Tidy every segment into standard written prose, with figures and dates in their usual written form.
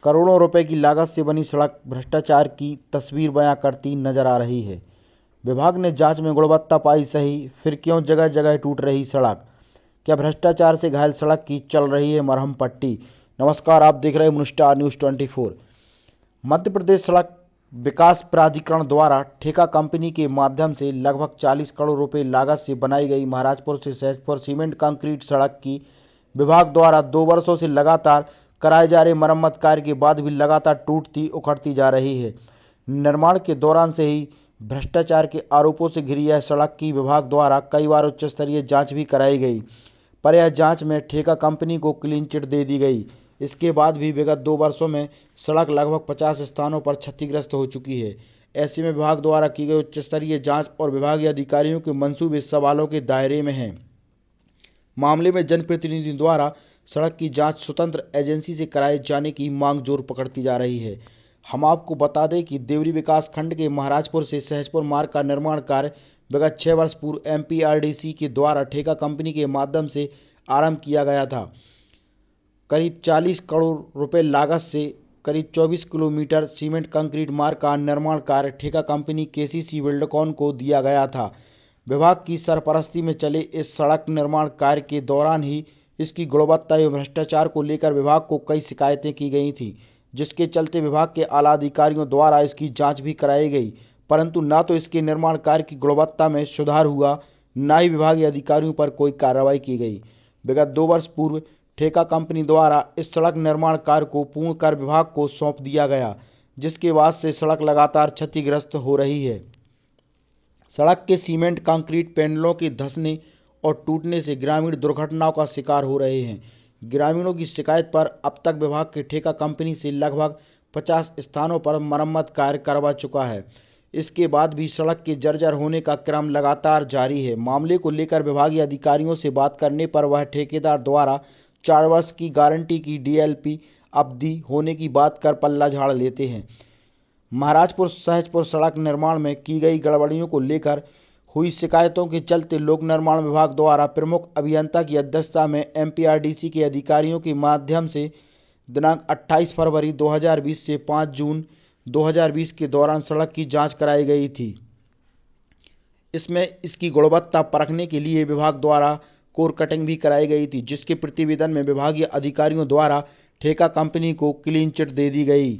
करोड़ों रुपए की लागत से बनी सड़क भ्रष्टाचार की तस्वीर बयां करती नजर आ रही है। विभाग ने जांच में गुणवत्ता पाई सही, फिर क्यों जगह जगह टूट रही सड़क? क्या भ्रष्टाचार से घायल सड़क की चल रही है मरहम पट्टी? नमस्कार, आप देख रहे हैं स्टार न्यूज 24। मध्य प्रदेश सड़क विकास प्राधिकरण द्वारा ठेका कंपनी के माध्यम से लगभग 40 करोड़ रुपए लागत से बनाई गई महाराजपुर से सहजपुर सीमेंट कंक्रीट सड़क की विभाग द्वारा 2 वर्षों से लगातार कराए जा रहे मरम्मत कार्य के बाद भी लगातार टूटती उखड़ती जा रही है। निर्माण के दौरान से ही भ्रष्टाचार के आरोपों से घिरी यह सड़क की विभाग द्वारा कई बार उच्च स्तरीय जांच भी कराई गई, पर यह जांच में ठेका कंपनी को क्लीन चिट दे दी गई। इसके बाद भी विगत 2 वर्षों में सड़क लगभग 50 स्थानों पर क्षतिग्रस्त हो चुकी है। ऐसे में विभाग द्वारा की गई उच्च स्तरीय जांच और विभागीय अधिकारियों के मंसूबे सवालों के दायरे में हैं। मामले में जनप्रतिनिधियों द्वारा सड़क की जांच स्वतंत्र एजेंसी से कराए जाने की मांग जोर पकड़ती जा रही है। हम आपको बता दें कि देवरी विकास खंड के महाराजपुर से सहजपुर मार्ग का निर्माण कार्य विगत 6 वर्ष पूर्व एमपीआरडीसी के द्वारा ठेका कंपनी के माध्यम से आरंभ किया गया था। करीब 40 करोड़ रुपए लागत से करीब 24 किलोमीटर सीमेंट कंक्रीट मार्ग का निर्माण कार्य ठेका कंपनी केसीसी बिल्डकॉन को दिया गया था। विभाग की सरपरस्ती में चले इस सड़क निर्माण कार्य के दौरान ही इसकी गुणवत्ता एवं भ्रष्टाचार को लेकर विभाग को कई शिकायतें की गई थी, जिसके चलते विभाग के आला अधिकारियों द्वारा इसकी जांच भी कराई गई, परंतु न तो इसके निर्माण कार्य की गुणवत्ता में सुधार हुआ, न ही विभागीय अधिकारियों पर कोई कार्रवाई की गई। विगत 2 वर्ष पूर्व ठेका कंपनी द्वारा इस सड़क निर्माण कार्य को पूर्ण कर विभाग को सौंप दिया गया, जिसके बाद से सड़क लगातार क्षतिग्रस्त हो रही है। सड़क के सीमेंट कंक्रीट पैनलों के धंसने और टूटने से ग्रामीण दुर्घटनाओं का शिकार हो रहे हैं। ग्रामीणों की शिकायत पर अब तक विभाग के ठेका कंपनी से लगभग 50 स्थानों पर मरम्मत कार्य करवा चुका है। इसके बाद भी सड़क के जर्जर होने का क्रम लगातार जारी है। मामले को लेकर विभागीय अधिकारियों से बात करने पर वह ठेकेदार द्वारा 4 वर्ष की गारंटी की डीएलपी अवधि होने की बात कर पल्ला झाड़ लेते हैं। महाराजपुर सहजपुर सड़क निर्माण में की गई गड़बड़ियों को लेकर हुई शिकायतों के चलते लोक निर्माण विभाग द्वारा प्रमुख अभियंता की अध्यक्षता में एमपीआरडीसी के अधिकारियों के माध्यम से दिनांक 28 फरवरी 2020 से 5 जून 2020 के दौरान सड़क की जांच कराई गई थी। इसमें इसकी गुणवत्ता परखने के लिए विभाग द्वारा कोर कटिंग भी कराई गई थी, जिसके प्रतिवेदन में विभागीय अधिकारियों द्वारा ठेका कंपनी को क्लीन चिट दे दी गई।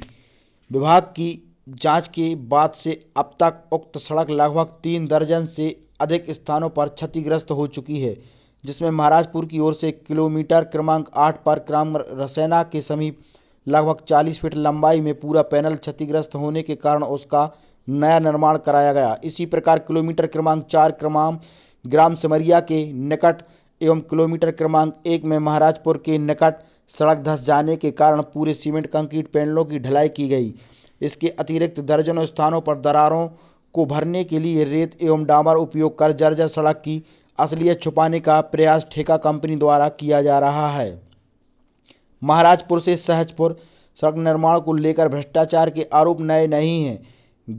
विभाग की जांच के बाद से अब तक उक्त सड़क लगभग 3 दर्जन से अधिक स्थानों पर क्षतिग्रस्त हो चुकी है, जिसमें महाराजपुर की ओर से किलोमीटर क्रमांक 8 पर ग्राम रसैना के समीप लगभग 40 फीट लंबाई में पूरा पैनल क्षतिग्रस्त होने के कारण उसका नया निर्माण कराया गया। इसी प्रकार किलोमीटर क्रमांक 4 ग्राम सिमरिया के निकट एवं किलोमीटर क्रमांक 1 में महाराजपुर के निकट सड़क धंस जाने के कारण पूरे सीमेंट कंक्रीट पैनलों की ढलाई की गई। इसके अतिरिक्त दर्जनों स्थानों पर दरारों को भरने के लिए रेत एवं डामर उपयोग कर जर्जर सड़क की असलियत छुपाने का प्रयास ठेका कंपनी द्वारा किया जा रहा है। महाराजपुर से सहजपुर सड़क निर्माण को लेकर भ्रष्टाचार के आरोप नए नहीं हैं।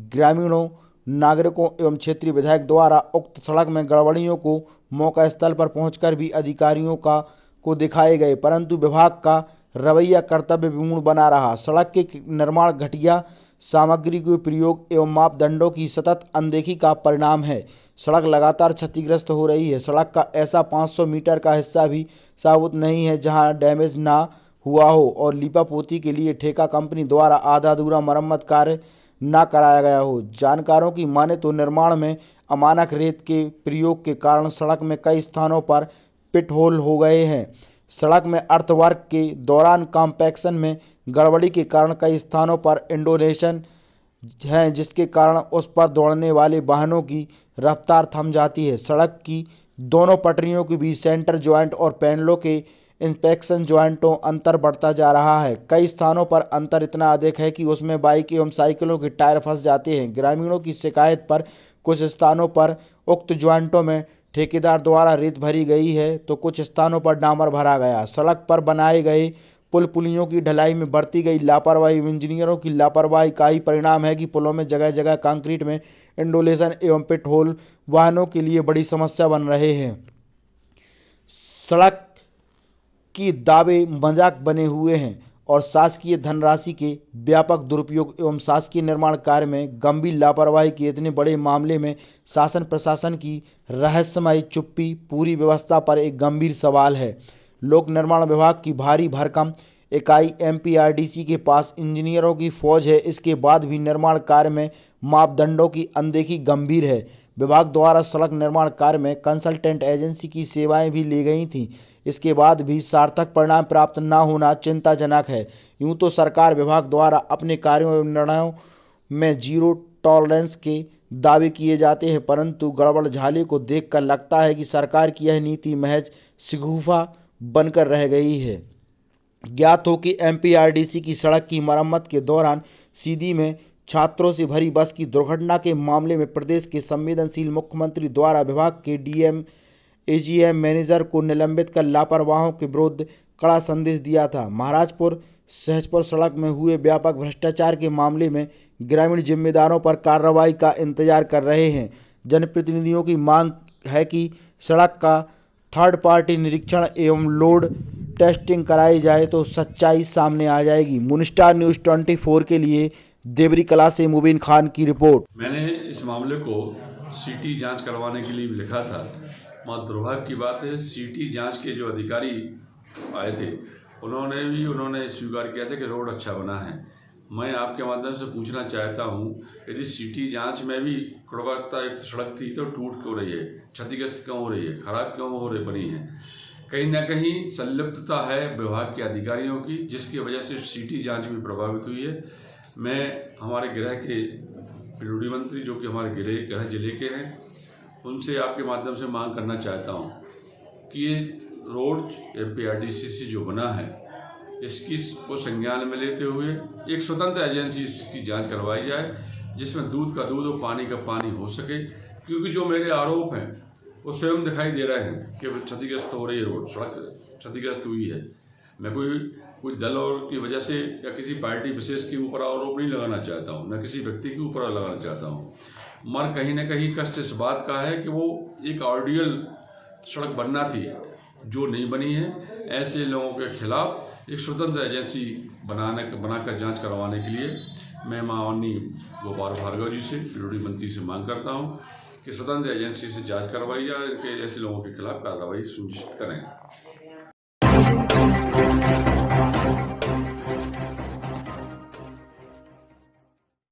ग्रामीणों, नागरिकों एवं क्षेत्रीय विधायक द्वारा उक्त सड़क में गड़बड़ियों को मौका स्थल पर पहुंचकर भी अधिकारियों को दिखाए गए, परंतु विभाग का रवैया कर्तव्य विमूढ़ बना रहा। सड़क के निर्माण घटिया सामग्री के प्रयोग एवं मापदंडों की सतत अनदेखी का परिणाम है। सड़क लगातार क्षतिग्रस्त हो रही है। सड़क का ऐसा 500 मीटर का हिस्सा भी साबुत नहीं है जहां डैमेज ना हुआ हो और लीपापोती के लिए ठेका कंपनी द्वारा आधा अधूरा मरम्मत कार्य न कराया गया हो। जानकारों की माने तो निर्माण में अमानक रेत के प्रयोग के कारण सड़क में कई स्थानों पर पिट होल हो गए हैं। सड़क में अर्थवर्क के दौरान कॉम्पैक्शन में गड़बड़ी के कारण कई स्थानों पर इंडोनेशन है, जिसके कारण उस पर दौड़ने वाले वाहनों की रफ्तार थम जाती है। सड़क की दोनों पटरियों के बीच सेंटर ज्वाइंट और पैनलों के इंस्पेक्शन ज्वाइंटों अंतर बढ़ता जा रहा है। कई स्थानों पर अंतर इतना अधिक है कि उसमें बाइक एवं साइकिलों के टायर फंस जाते हैं। ग्रामीणों की शिकायत पर कुछ स्थानों पर उक्त ज्वाइंटों में ठेकेदार द्वारा रेत भरी गई है तो कुछ स्थानों पर डामर भरा गया। सड़क पर बनाए गए पुल पुलियों की ढलाई में बरती गई लापरवाही इंजीनियरों की लापरवाही का ही परिणाम है कि पुलों में जगह जगह कंक्रीट में इंडोलेशन एवं पिट होल वाहनों के लिए बड़ी समस्या बन रहे हैं। सड़क की दावे मजाक बने हुए हैं और शासकीय धनराशि के व्यापक दुरुपयोग एवं शासकीय निर्माण कार्य में गंभीर लापरवाही के इतने बड़े मामले में शासन प्रशासन की रहस्यमय चुप्पी पूरी व्यवस्था पर एक गंभीर सवाल है। लोक निर्माण विभाग की भारी भरकम इकाई एमपीआरडीसी के पास इंजीनियरों की फौज है, इसके बाद भी निर्माण कार्य में मापदंडों की अनदेखी गंभीर है। विभाग द्वारा सड़क निर्माण कार्य में कंसल्टेंट एजेंसी की सेवाएं भी ली गई थीं, इसके बाद भी सार्थक परिणाम प्राप्त न होना चिंताजनक है। यूं तो सरकार विभाग द्वारा अपने कार्यों एवं निर्णयों में जीरो टॉलरेंस के दावे किए जाते हैं, परंतु गड़बड़झाले को देखकर लगता है कि सरकार की यह नीति महज शगुफा बनकर रह गई है। ज्ञात हो कि एमपीआरडीसी की सड़क की मरम्मत के दौरान सीधी में छात्रों से भरी बस की दुर्घटना के मामले में प्रदेश के संवेदनशील मुख्यमंत्री द्वारा विभाग के डीएम एजीएम मैनेजर को निलंबित कर लापरवाहों के विरुद्ध कड़ा संदेश दिया था। महाराजपुर सहजपुर सड़क में हुए व्यापक भ्रष्टाचार के मामले में ग्रामीण जिम्मेदारों पर कार्रवाई का इंतजार कर रहे हैं। जनप्रतिनिधियों की मांग है कि सड़क का थर्ड पार्टी निरीक्षण एवं लोड टेस्टिंग कराई जाए तो सच्चाई सामने आ जाएगी। मुनिस्टार न्यूज़ 24 के लिए देवरी कला से मुबीन खान की रिपोर्ट। मैंने इस मामले को सीटी जांच करवाने के लिए लिखा था, मगर दुर्भाग्य की बात है सीटी जांच के जो अधिकारी आए थे उन्होंने स्वीकार किया था कि रोड अच्छा बना है। मैं आपके माध्यम से पूछना चाहता हूं, यदि सीटी जांच में भी गुणवत्ता युक्त सड़क थी तो टूट क्यों रही है, क्षतिग्रस्त क्यों हो रही है, खराब क्यों हो रही बनी है? कहीं ना कहीं संलिप्तता है विभाग के अधिकारियों की, जिसकी वजह से सीटी जांच भी प्रभावित हुई है। मैं हमारे गृह के पिरोडी मंत्री जो कि हमारे गृह जिले के हैं, उनसे आपके माध्यम से मांग करना चाहता हूं कि ये रोड एमपीआरडीसी से जो बना है इसकी को संज्ञान में लेते हुए एक स्वतंत्र एजेंसी इसकी जांच करवाई जाए, जिसमें दूध का दूध और पानी का पानी हो सके। क्योंकि जो मेरे आरोप हैं वो स्वयं दिखाई दे रहे हैं कि क्षतिग्रस्त हो रही है, रोड सड़क क्षतिग्रस्त हुई है। मैं कोई दल और की वजह से या किसी पार्टी विशेष के ऊपर आरोप नहीं लगाना चाहता हूँ, न किसी व्यक्ति के ऊपर लगाना चाहता हूँ, मगर कहीं ना कहीं कष्ट इस बात का है कि वो एक आइडियल सड़क बनना थी जो नहीं बनी है। ऐसे लोगों के खिलाफ एक स्वतंत्र एजेंसी बनाकर जांच करवाने के लिए मैं माननीय गोपाल भार्गव जी से, पिरोडी मंत्री से मांग करता हूं कि स्वतंत्र एजेंसी से जांच करवाई जाए, कि ऐसे लोगों के खिलाफ कार्रवाई सुनिश्चित करें।